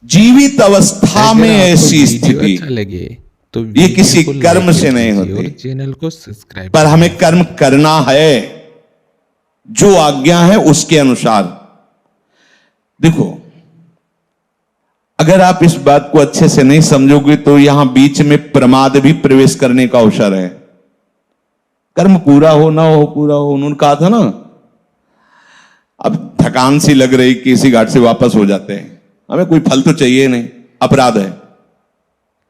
जीवित अवस्था में ऐसी स्थिति अच्छा लगे तो ये किसी कर्म से नहीं होती, चैनल को सब्सक्राइब पर हमें कर्म करना है जो आज्ञा है उसके अनुसार। देखो, अगर आप इस बात को अच्छे से नहीं समझोगे तो यहां बीच में प्रमाद भी प्रवेश करने का अवसर है। कर्म पूरा हो ना हो, पूरा हो, उन्होंने कहा था ना, अब थकान सी लग रही कि इसी घाट से वापस हो जाते हैं, हमें कोई फल तो चाहिए नहीं, अपराध है,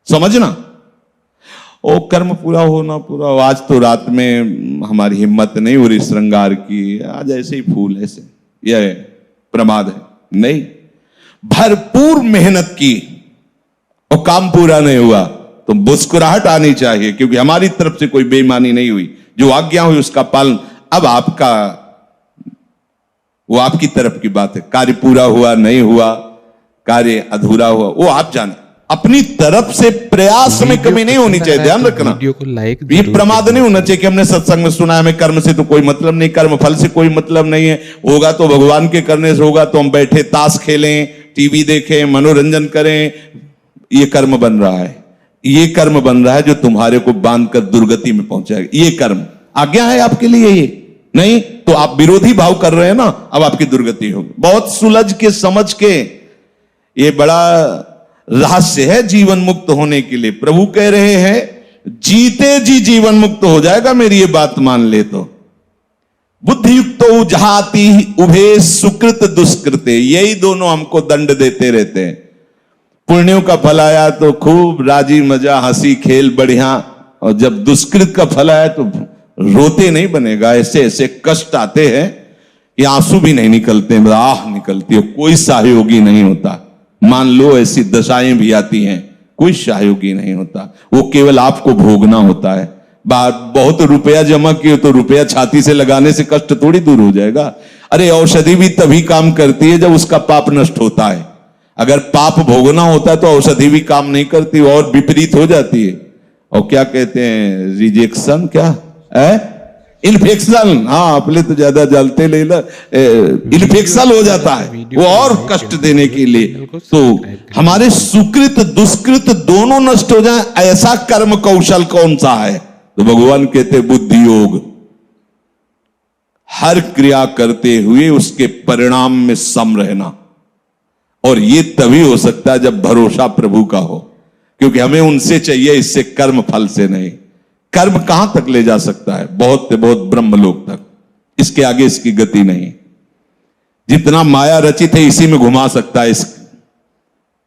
समझना। ओ कर्म पूरा हो ना पूरा हो, आज तो रात में हमारी हिम्मत नहीं हो रही श्रृंगार की, आज ऐसे ही फूल ऐसे, यह प्रमाद है। नहीं, भरपूर मेहनत की और काम पूरा नहीं हुआ तो मुस्कुराहट आनी चाहिए, क्योंकि हमारी तरफ से कोई बेईमानी नहीं हुई, जो आज्ञा हुई उसका पालन। अब आपका, वो आपकी तरफ की बात है, कार्य पूरा हुआ नहीं हुआ, कार्य अधूरा हुआ, वो आप जाने। अपनी तरफ से प्रयास में कमी नहीं होनी चाहिए, ध्यान रखना। वीडियो को लाइक, ये प्रमाद नहीं होना चाहिए कि हमने सत्संग में सुना है, हमें कर्म से तो कोई मतलब नहीं, कर्म फल से कोई मतलब नहीं है, होगा तो भगवान के करने से होगा, तो हम बैठे ताश खेलें, टीवी देखें, मनोरंजन करें, ये कर्म बन रहा है। ये कर्म बन रहा है जो तुम्हारे को बांधकर दुर्गति में पहुंचाएगा। ये कर्म आज्ञा है आपके लिए, ये नहीं तो आप विरोधी भाव कर रहे हैं ना, अब आपकी दुर्गति होगी। बहुत सुलझ के समझ के, ये बड़ा रहस्य है जीवन मुक्त होने के लिए। प्रभु कह रहे हैं जीते जी जीवन मुक्त हो जाएगा, मेरी ये बात मान ले तो। बुद्धि युक्त उजहाती उभे सुकृत दुष्कृते, यही दोनों हमको दंड देते रहते हैं। पुण्यों का फल आया तो खूब राजी मजा हंसी खेल बढ़िया, और जब दुष्कृत का फल आया तो रोते नहीं बनेगा, ऐसे ऐसे कष्ट आते हैं कि आंसू भी नहीं निकलते, आह निकलती है, कोई सहयोगी नहीं होता। मान लो ऐसी दशाएं भी आती हैं, कोई सहयोगी नहीं होता, वो केवल आपको भोगना होता है। बहुत रुपया जमा किए तो रुपया छाती से लगाने से कष्ट थोड़ी दूर हो जाएगा। अरे औषधि भी तभी काम करती है जब उसका पाप नष्ट होता है। अगर पाप भोगना होता है तो औषधि भी काम नहीं करती और विपरीत हो जाती है। और क्या कहते हैं, रिजेक्शन, क्या है, इन्फेक्शन, हाँ अपने तो ज्यादा जलते ले ला, इन्फेक्शन हो जाता है वो और कष्ट देने के लिए। तो हमारे सुकृत दुष्कृत दोनों नष्ट हो जाए, ऐसा कर्म कौशल कौन सा है? तो भगवान कहते बुद्धि योग। हर क्रिया करते हुए उसके परिणाम में सम रहना, और ये तभी हो सकता है जब भरोसा प्रभु का हो, क्योंकि हमें उनसे चाहिए, इससे कर्म फल से नहीं। कर्म कहां तक ले जा सकता है? बहुत से बहुत ब्रह्मलोक तक, इसके आगे इसकी गति नहीं। जितना माया रचित है इसी में घुमा सकता है,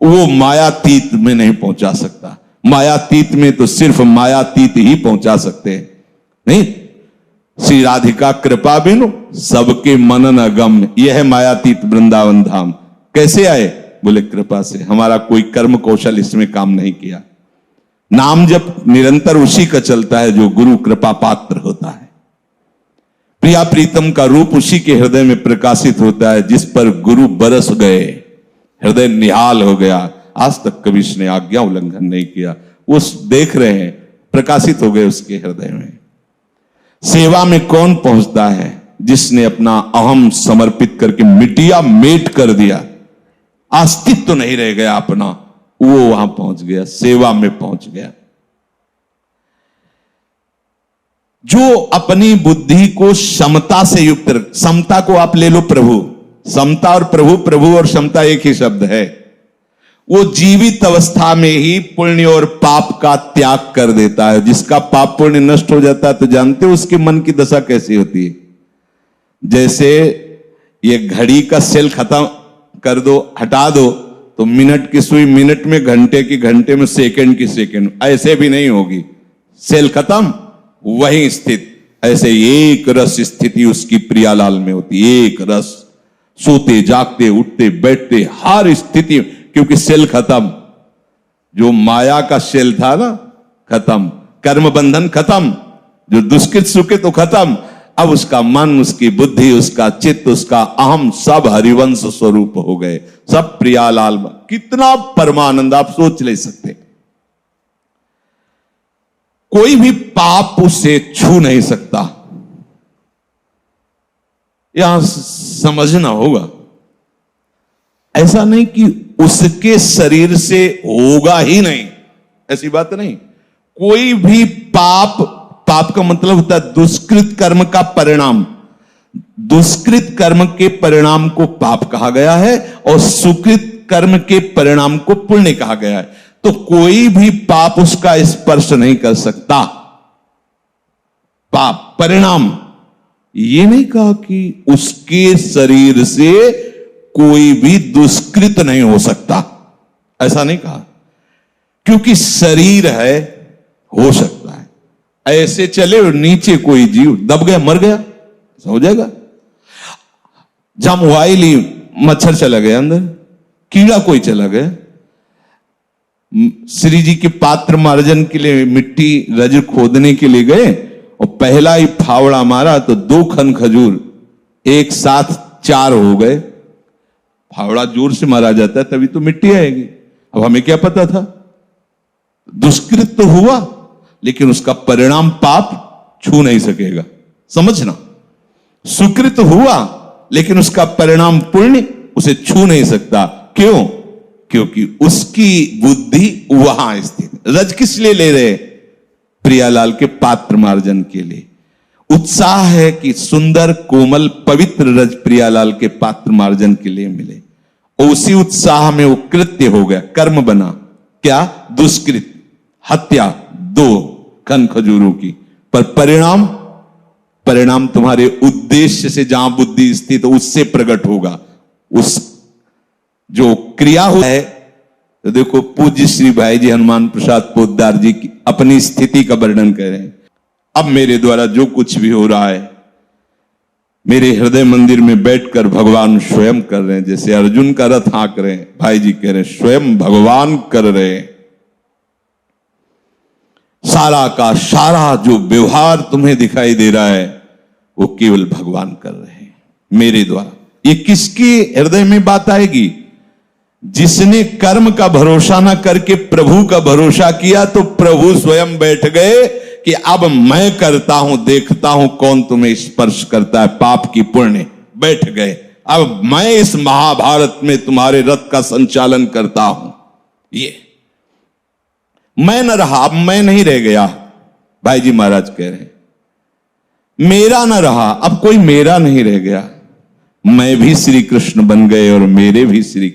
वो मायातीत में नहीं पहुंचा सकता। मायातीत में तो सिर्फ मायातीत ही पहुंचा सकते हैं। नहीं, श्री राधिका कृपा बिनु सबके मनन अगम्य, यह है मायातीत वृंदावन धाम। कैसे आए? बोले कृपा से। हमारा कोई कर्म कौशल इसमें काम नहीं किया। नाम जब निरंतर उसी का चलता है जो गुरु कृपा पात्र होता है। प्रिया प्रीतम का रूप उसी के हृदय में प्रकाशित होता है जिस पर गुरु बरस गए, हृदय निहाल हो गया। आज तक कभी उसने आज्ञा उल्लंघन नहीं किया, उस देख रहे हैं प्रकाशित हो गए उसके हृदय में। सेवा में कौन पहुंचता है? जिसने अपना अहम समर्पित करके मिटिया मेट कर दिया, अस्तित्व तो नहीं रह गया अपना, वो वहां पहुंच गया, सेवा में पहुंच गया। जो अपनी बुद्धि को समता से युक्त, समता को आप ले लो प्रभु, समता और प्रभु, प्रभु और समता एक ही शब्द है। वो जीवित अवस्था में ही पुण्य और पाप का त्याग कर देता है। जिसका पाप पुण्य नष्ट हो जाता है तो जानते हो उसके मन की दशा कैसी होती है? जैसे ये घड़ी का सेल खत्म कर दो, हटा दो, तो मिनट की सुई मिनट में, घंटे की घंटे में, सेकंड की सेकंड, ऐसे भी नहीं होगी। सेल खत्म, वहीं स्थित। ऐसे एक रस स्थिति उसकी प्रियालाल में होती, एक रस, सोते जागते उठते बैठते हर स्थिति, क्योंकि सेल खत्म। जो माया का सेल था ना, खत्म। कर्म बंधन खत्म, जो दुष्कृत सुकृत तो खत्म। अब उसका मन, उसकी बुद्धि, उसका चित्त, उसका अहम सब हरिवंश स्वरूप हो गए, सब प्रियालाल। कितना परमानंद आप सोच ले सकते। कोई भी पाप उसे छू नहीं सकता, यहां समझना होगा। ऐसा नहीं कि उसके शरीर से होगा ही नहीं, ऐसी बात नहीं। कोई भी पाप, पाप का मतलब होता है दुष्कृत कर्म का परिणाम। दुष्कृत कर्म के परिणाम को पाप कहा गया है और सुकृत कर्म के परिणाम को पुण्य कहा गया है। तो कोई भी पाप उसका स्पर्श नहीं कर सकता। पाप परिणाम, ये नहीं कहा कि उसके शरीर से कोई भी दुष्कृत नहीं हो सकता, ऐसा नहीं कहा। क्योंकि शरीर है, हो सकता है ऐसे चले और नीचे कोई जीव दब गया, मर गया, हो जाएगा। जहां मोबाइल मच्छर चला गया अंदर, कीड़ा कोई चला गया। श्री जी के पात्र मार्जन के लिए मिट्टी रज खोदने के लिए गए और पहला ही फावड़ा मारा तो 2 खन खजूर एक साथ 4 हो गए। फावड़ा जोर से मारा जाता है तभी तो मिट्टी आएगी। अब हमें क्या पता था? दुष्कृत तो हुआ लेकिन उसका परिणाम पाप छू नहीं सकेगा, समझना। सुकृत हुआ लेकिन उसका परिणाम पुण्य उसे छू नहीं सकता। क्यों? क्योंकि उसकी बुद्धि वहां स्थित। रज किस लिए ले रहे? प्रियालाल के पात्र मार्जन के लिए। उत्साह है कि सुंदर कोमल पवित्र रज प्रियालाल के पात्र मार्जन के लिए मिले और उसी उत्साह में वो कृत्य हो गया, कर्म बना। क्या? दुष्कृत, हत्या 2 खन खजूरों की। पर परिणाम, परिणाम तुम्हारे उद्देश्य से जहां बुद्धि स्थित उससे प्रकट होगा। उस जो क्रिया हो है, तो देखो पूज्य श्री भाई जी हनुमान प्रसाद पोद्दार जी की अपनी स्थिति का वर्णन कर रहे हैं। अब मेरे द्वारा जो कुछ भी हो रहा है, मेरे हृदय मंदिर में बैठकर भगवान स्वयं कर रहे हैं। जैसे अर्जुन का रथ हाँक रहे हैं, भाई जी कह रहे हैं स्वयं भगवान कर रहे हैं। सारा का सारा जो व्यवहार तुम्हें दिखाई दे रहा है वो केवल भगवान कर रहे हैं मेरे द्वारा। ये किसके हृदय में बात आएगी? जिसने कर्म का भरोसा ना करके प्रभु का भरोसा किया तो प्रभु स्वयं बैठ गए कि अब मैं करता हूं, देखता हूं कौन तुम्हें स्पर्श करता है, पाप की पुण्य। बैठ गए, अब मैं इस महाभारत में तुम्हारे रथ का संचालन करता हूं। ये मैं न रहा, अब मैं नहीं रह गया। भाई जी महाराज कह रहे हैं मेरा न रहा, अब कोई मेरा नहीं रह गया। मैं भी श्री कृष्ण बन गए और मेरे भी श्री